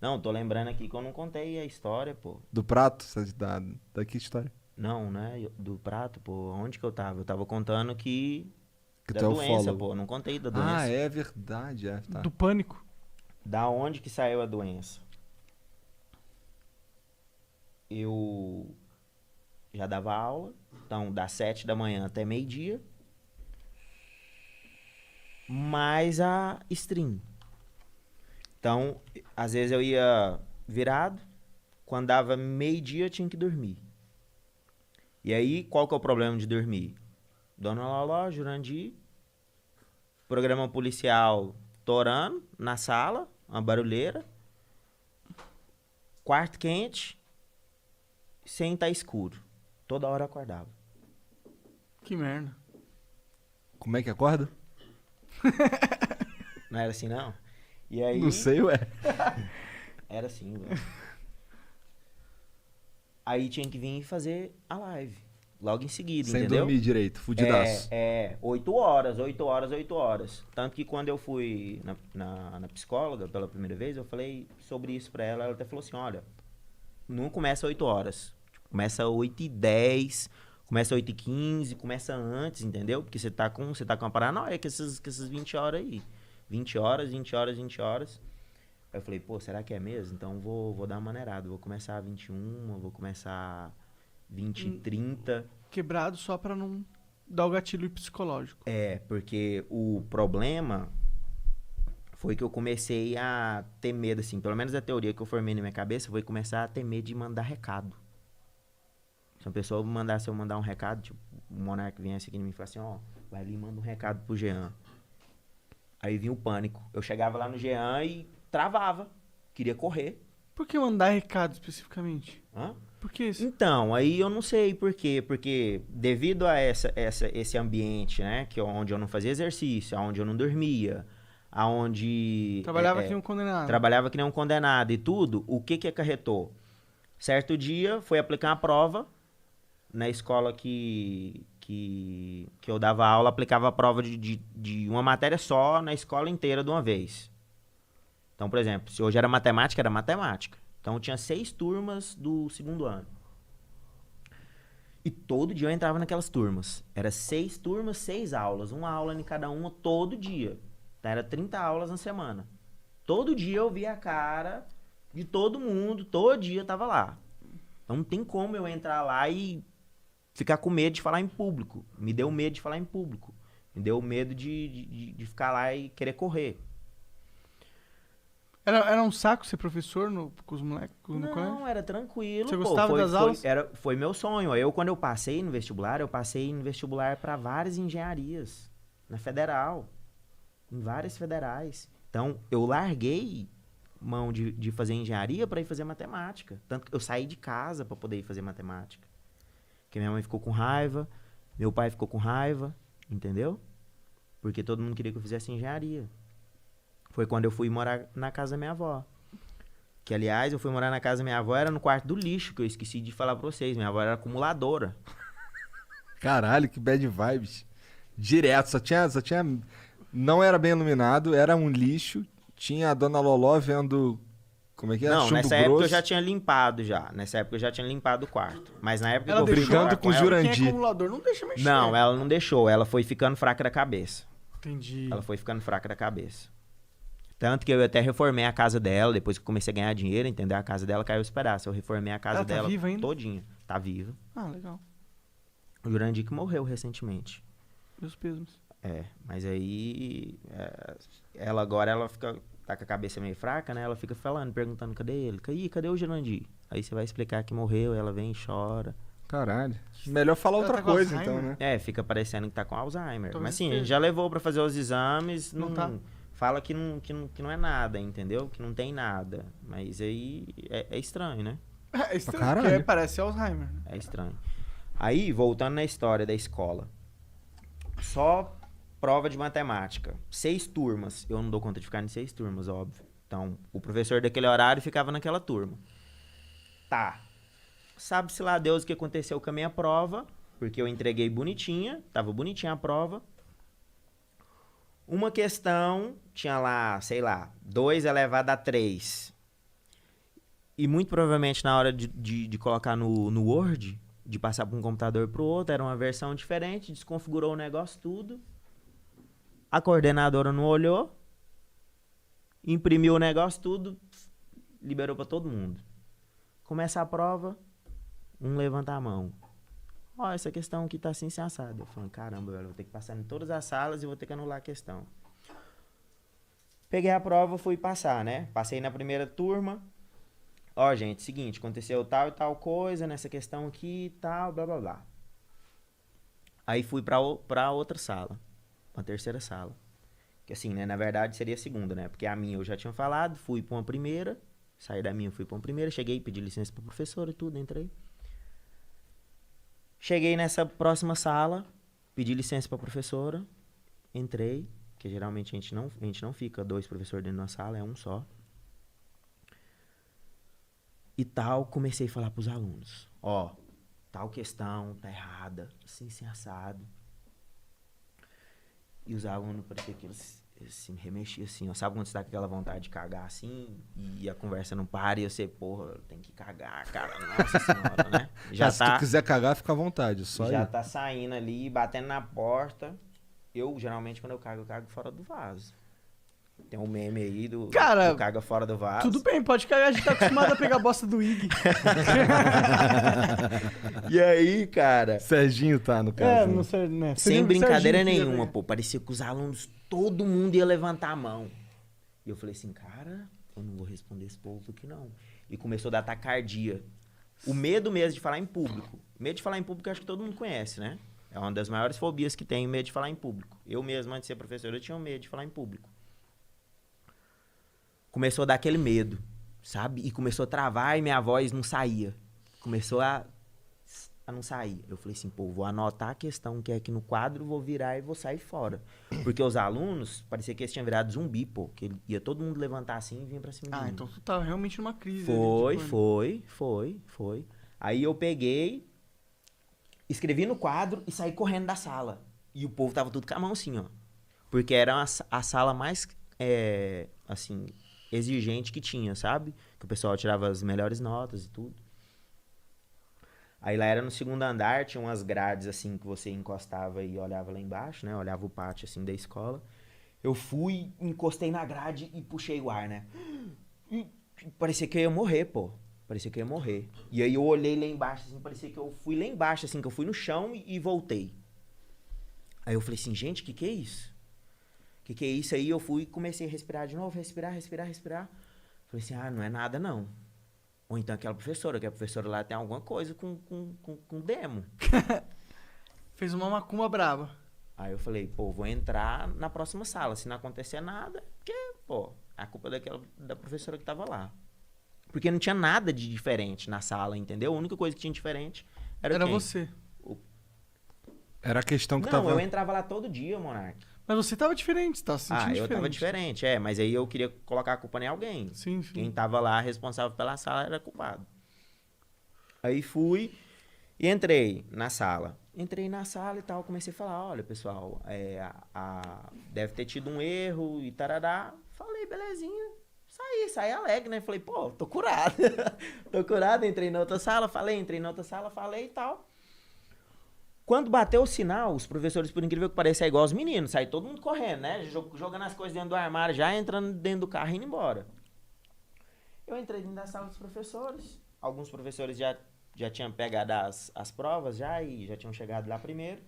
Não, tô lembrando aqui que eu não contei a história, pô. Do prato? Da que história? Não, né? Do prato, pô. Onde que eu tava? Eu tava contando que... Que Da tu é doença, ufólogo. pô. Não contei da Ah, doença. é verdade, tá. Do pânico. Da onde que saiu a doença? Eu já dava aula. Então, das 7 da manhã até meio-dia. Mais a stream. Então, às vezes eu ia virado. Quando dava meio-dia, eu tinha que dormir. E aí, qual que é o problema de dormir? Dona Loló, Jurandir, programa policial torando na sala, uma barulheira, quarto quente, sem estar escuro. Toda hora eu acordava. Que merda. Como é que acorda? Não era assim, não? E Não aí, sei, ué. era assim, velho. Aí tinha que vir fazer a live. Logo em seguida, Sem entendeu? dormir direito, fudidaço. 8 horas, 8 horas, 8 horas. Tanto que quando eu fui na psicóloga pela primeira vez, eu falei sobre isso pra ela. Ela até falou assim, olha, não começa 8 horas. Começa 8h10, começa 8h15, começa antes, entendeu? Porque você tá com uma paranoia com essas 20 horas aí. 20 horas, 20 horas, 20 horas. Aí eu falei, pô, será que é mesmo? Então vou dar uma maneirada. Vou começar 21, vou começar 20h30. Quebrado só pra não dar o gatilho psicológico. É, porque o problema foi que eu comecei a ter medo, assim, pelo menos a teoria que eu formei na minha cabeça foi começar a ter medo de mandar recado. Se uma pessoa mandasse eu mandar um recado, tipo, o Monark viesse aqui em mim e falasse assim, ó, vai ali e manda um recado pro Jean. Aí vinha o pânico. Eu chegava lá no Jean e travava. Queria correr. Por que mandar recado especificamente? Hã? Por que isso? Então, aí eu não sei por quê. Porque devido a esse ambiente, né? Onde eu não fazia exercício, onde eu não dormia, aonde... Trabalhava que nem um condenado. Trabalhava que nem um condenado e tudo, o que acarretou? Certo dia, foi aplicar uma prova na escola que eu dava aula, aplicava a prova de uma matéria só na escola inteira de uma vez. Então, por exemplo, se hoje era matemática, era matemática. Então, tinha 6 turmas do segundo ano. E todo dia eu entrava naquelas turmas. Era 6 turmas, 6 aulas. Uma aula em cada uma, todo dia. Então, era 30 aulas na semana. Todo dia eu via a cara de todo mundo, todo dia eu tava lá. Então, não tem como eu entrar lá e ficar com medo de falar em público. Me deu medo de falar em público. Me deu medo de ficar lá e querer correr. Era um saco ser professor com os moleques no colégio? Não, era tranquilo. Você pô. gostava das aulas? Foi meu sonho. Quando eu passei no vestibular, eu passei no vestibular para várias engenharias. Na federal. Em várias federais. Então, eu larguei mão de fazer engenharia para ir fazer matemática. Tanto que eu saí de casa para poder ir fazer matemática. Porque minha mãe ficou com raiva, meu pai ficou com raiva, entendeu? Porque todo mundo queria que eu fizesse engenharia. Foi quando eu fui morar na casa da minha avó. Que, aliás, eu fui morar na casa da minha avó, era no quarto do lixo, que eu esqueci de falar pra vocês. Minha avó era acumuladora. Caralho, que bad vibes. Direto, só tinha... Não era bem iluminado, era um lixo. Tinha a Dona Loló vendo... Como é que é? Não, Chumbo nessa grosso. época eu já tinha limpado já. Nessa época eu já tinha limpado o quarto. Mas na época Ela que eu fui brigando morar com o ela... Jurandir. Quem é acumulador não deixa mexer. Não, ela não deixou. Ela foi ficando fraca da cabeça. Entendi. Ela foi ficando fraca da cabeça. Tanto que eu até reformei a casa dela, depois que eu comecei a ganhar dinheiro, entendeu? A casa dela caiu os pedaços. Eu reformei a casa Ela tá dela viva ainda? todinha. Tá viva. Ah, legal. O Jurandir que morreu recentemente. Meus pesos. Mas aí... ela agora, ela fica... Tá com a cabeça meio fraca, né? Ela fica falando, perguntando, cadê ele? Cadê o Jurandir? Aí você vai explicar que morreu, ela vem e chora. Caralho. Melhor falar Ela outra tá com coisa, Alzheimer? então, né? Fica parecendo que tá com Alzheimer. Talvez Mas sim, a esteja. gente já levou pra fazer os exames, Não não tá? fala que não é nada, entendeu? Que não tem nada. Mas aí é estranho, né? É estranho, caralho. porque parece Alzheimer. Né? É estranho. Aí, voltando na história da escola. Só prova de matemática. 6 turmas. Eu não dou conta de ficar em 6 turmas, óbvio. Então, o professor daquele horário ficava naquela turma. Tá. Sabe-se lá Deus o que aconteceu com a minha prova, porque eu entreguei bonitinha, tava bonitinha a prova. Uma questão, tinha lá, sei lá, 2 elevado a 3. E muito provavelmente na hora de colocar no Word, de passar para um computador para o outro, era uma versão diferente, desconfigurou o negócio tudo. A coordenadora não olhou, imprimiu o negócio tudo, liberou para todo mundo. Começa a prova, um levanta a mão. Ó, essa questão aqui tá assim, assim, assado. Eu falo, caramba, velho, vou ter que passar em todas as salas e vou ter que anular a questão. Peguei a prova, fui passar, né? Passei na primeira turma. Ó, gente, seguinte, aconteceu tal e tal coisa nessa questão aqui e tal, blá, blá, blá. Aí fui pra outra sala, pra terceira sala. Que assim, né, na verdade seria a segunda, né? Porque a minha eu já tinha falado, fui pra uma primeira, saí da minha, fui pra uma primeira, cheguei, pedi licença pro professor e tudo, entrei. Cheguei nessa próxima sala, pedi licença pra professora, entrei, porque geralmente a gente não fica 2 professores dentro de uma sala, é um só. E tal, comecei a falar pros alunos. Ó, tal questão tá errada, assim, assim, assado. E os alunos, parecia que eles assim, remexiam assim, ó. Sabe quando você tá com aquela vontade de cagar assim, e a conversa não para, e você, porra, tem que cagar, cara, nossa senhora, né? Já se tu quiser cagar, fica à vontade, só já ir. tá saindo ali, batendo na porta. Eu, geralmente, quando eu cago fora do vaso. Tem um meme aí do caga fora do vaso. Tudo bem, pode cagar, a gente tá acostumado a pegar a bosta do Ig. E aí, cara... Serginho tá, no caso. não sei, né? Sem brincadeira Serginho, nenhuma, pô. Parecia que os alunos, todo mundo ia levantar a mão. E eu falei assim, cara, eu não vou responder esse povo aqui, não. E começou a dar taquicardia. O medo mesmo de falar em público. Medo de falar em público, eu acho que todo mundo conhece, né? É uma das maiores fobias que tem, medo de falar em público. Eu mesmo, antes de ser professor, eu tinha medo de falar em público. Começou a dar aquele medo, sabe? E começou a travar e minha voz não saía. Começou a não sair. Eu falei assim, pô, vou anotar a questão que é aqui no quadro, vou virar e vou sair fora. Porque os alunos, parecia que eles tinham virado zumbi, pô. Que ia todo mundo levantar assim e vinha pra cima de mim. Então tu tava realmente numa crise. Foi. Aí eu peguei, escrevi no quadro e saí correndo da sala. E o povo tava tudo com a mão assim, ó. Porque era a sala mais, assim, exigente que tinha, sabe? Que o pessoal tirava as melhores notas e tudo. Aí lá era no segundo andar, tinha umas grades assim que você encostava e olhava lá embaixo, né? Olhava o pátio assim da escola. Eu fui, encostei na grade e puxei o ar, né? E parecia que eu ia morrer, pô. Parecia que eu ia morrer. E aí eu olhei lá embaixo, assim, parecia que eu fui lá embaixo, assim, que eu fui no chão e voltei. Aí eu falei assim, gente, que é isso? Que é isso? Aí eu fui e comecei a respirar de novo, respirar. Falei assim, não é nada não. Ou então aquela professora, que a professora lá tem alguma coisa com demo. Fez uma macumba braba. Aí eu falei, pô, vou entrar na próxima sala. Se não acontecer nada, porque, pô, a culpa da professora que tava lá. Porque não tinha nada de diferente na sala, entendeu? A única coisa que tinha diferente era quem? Você. Era a questão que não, tava... eu entrava lá todo dia, Monark. Mas você tava diferente, você tava se sentindo diferente. Eu tava diferente, mas aí eu queria colocar a culpa em alguém. Sim. Quem tava lá responsável pela sala era culpado. Aí fui e entrei na sala. Entrei na sala e tal, comecei a falar, olha, pessoal, deve ter tido um erro e tarará. Falei, belezinha. Saí alegre, né? Falei, pô, tô curado. Tô curado, entrei na outra sala, falei e tal. Quando bateu o sinal, os professores, por incrível que pareça, é igual os meninos. Sai todo mundo correndo, né? Jogando as coisas dentro do armário, já entrando dentro do carro e indo embora. Eu entrei dentro da sala dos professores. Alguns professores já tinham pegado as provas e já tinham chegado lá primeiro.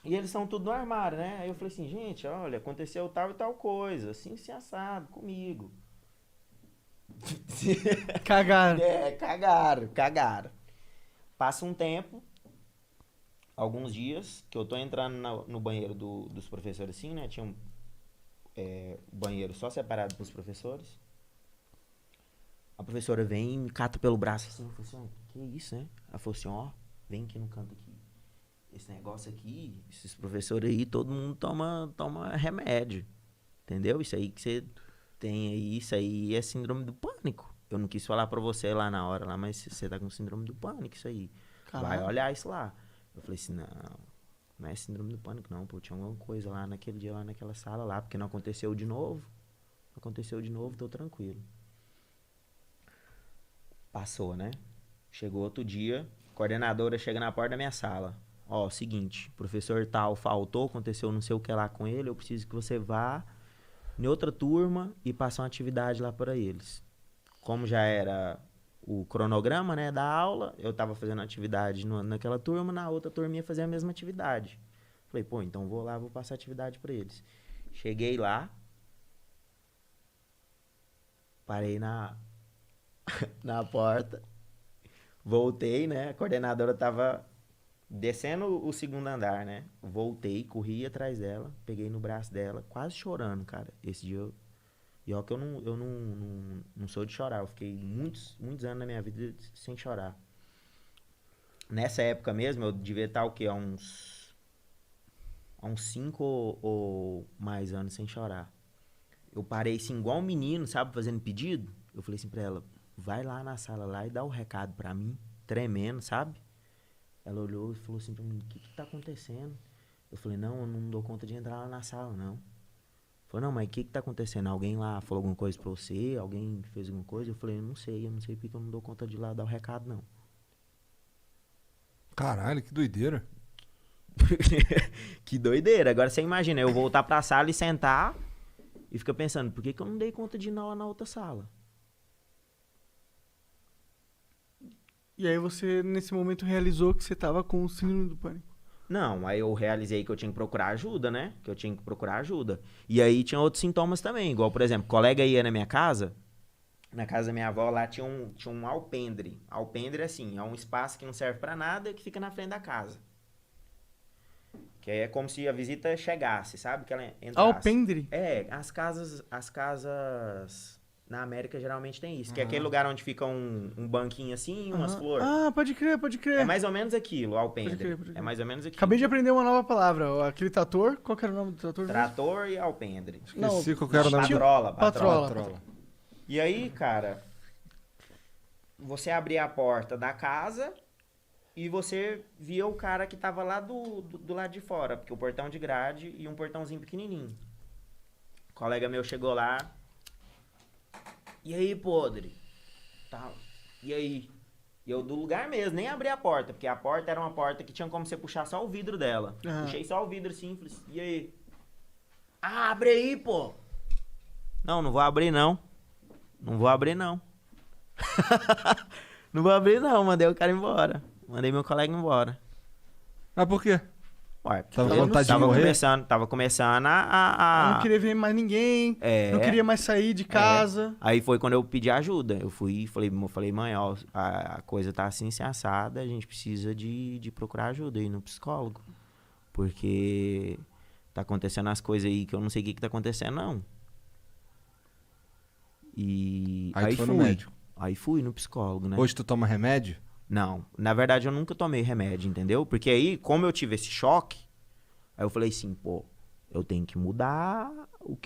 E eles são tudo no armário, né? Aí eu falei assim, gente, olha, aconteceu tal e tal coisa. Assim, assado, comigo. Cagaram. Cagaram. Passa um tempo, alguns dias, que eu tô entrando no banheiro dos professores assim, né? Tinha um banheiro só separado pros professores. A professora vem e me cata pelo braço assim. Eu falei assim, que isso, né? Ela falou assim, ó, vem aqui no canto aqui. Esse negócio aqui, esses professores aí, todo mundo toma remédio. Entendeu? Isso aí que você tem aí, isso aí é síndrome do pânico. Eu não quis falar pra você lá na hora, mas você tá com síndrome do pânico, isso aí. Caramba. Vai olhar isso lá. Eu falei assim, não é síndrome do pânico, não, pô. Tinha alguma coisa lá naquele dia, lá naquela sala lá, porque não aconteceu de novo. Tô tranquilo. Passou, né? Chegou outro dia, coordenadora chega na porta da minha sala. Ó, seguinte, professor tal faltou, aconteceu não sei o que lá com ele, eu preciso que você vá em outra turma e passe uma atividade lá para eles. Como já era o cronograma, né, da aula, eu tava fazendo atividade naquela turma, na outra turma ia fazer a mesma atividade. Falei, pô, então vou lá, vou passar atividade para eles. Cheguei lá, parei na porta, voltei, né, a coordenadora tava descendo o segundo andar, né, voltei, corri atrás dela, peguei no braço dela, quase chorando, cara. Esse dia eu... E ó que eu não sou de chorar, eu fiquei muitos anos na minha vida sem chorar. Nessa época mesmo, eu devia estar o quê? Há uns 5 ou mais anos sem chorar. Eu parei assim, igual um menino, sabe, fazendo pedido. Eu falei assim pra ela, vai lá na sala lá e dá o recado pra mim, tremendo, sabe? Ela olhou e falou assim pra mim, o que tá acontecendo? Eu falei, não, eu não dou conta de entrar lá na sala, não. Falou, não, mas o que tá acontecendo? Alguém lá falou alguma coisa pra você? Alguém fez alguma coisa? Eu falei, eu não sei porque eu não dou conta de ir lá dar o recado, não. Caralho, que doideira. Que doideira. Agora você imagina, eu voltar pra sala e sentar e ficar pensando, por que eu não dei conta de ir lá na outra sala? E aí você, nesse momento, realizou que você tava com o síndrome do pânico. Não, aí eu realizei que eu tinha que procurar ajuda, né? Que eu tinha que procurar ajuda. E aí tinha outros sintomas também, igual, por exemplo, colega ia na minha casa, na casa da minha avó, lá tinha um alpendre. Alpendre, assim, é um espaço que não serve pra nada, que fica na frente da casa. Que é como se a visita chegasse, sabe? Que ela entrasse. Alpendre? É, as casas na América geralmente tem isso. Que é aquele lugar onde fica um banquinho assim, umas flores. Ah, pode crer, pode crer. É mais ou menos aquilo, alpendre. Pode crer, pode crer. É mais ou menos aquilo. Acabei de aprender uma nova palavra. Aquele trator, qual que era o nome do trator? Trator e alpendre. Esqueci qual que era o nome. Patrola. Patrola. E aí, cara, você abria a porta da casa e você via o cara que tava lá do lado de fora, porque o portão de grade e um portãozinho pequenininho. Um colega meu chegou lá. E aí, podre? Tá. E aí? E eu do lugar mesmo, nem abri a porta, porque a porta era uma porta que tinha como você puxar só o vidro dela. Puxei só o vidro assim, falei assim, e aí? Ah, abre aí, pô! Não vou abrir não. Não vou abrir não. Não vou abrir não, mandei o cara embora. Mandei meu colega embora. Mas por quê? Ué, Tava com vontade de morrer? Tava começando Não queria ver mais ninguém, não queria mais sair de casa. Aí foi quando eu pedi ajuda. Eu fui e falei, mãe, ó, a coisa tá assim, se assada, a gente precisa de procurar ajuda, ir no psicólogo. Porque tá acontecendo as coisas aí que eu não sei o que tá acontecendo, não. E aí tu foi no médico. Aí fui no psicólogo, né? Hoje tu toma remédio? Não, na verdade eu nunca tomei remédio, entendeu? Porque aí, como eu tive esse choque, aí eu falei assim, pô, eu tenho que mudar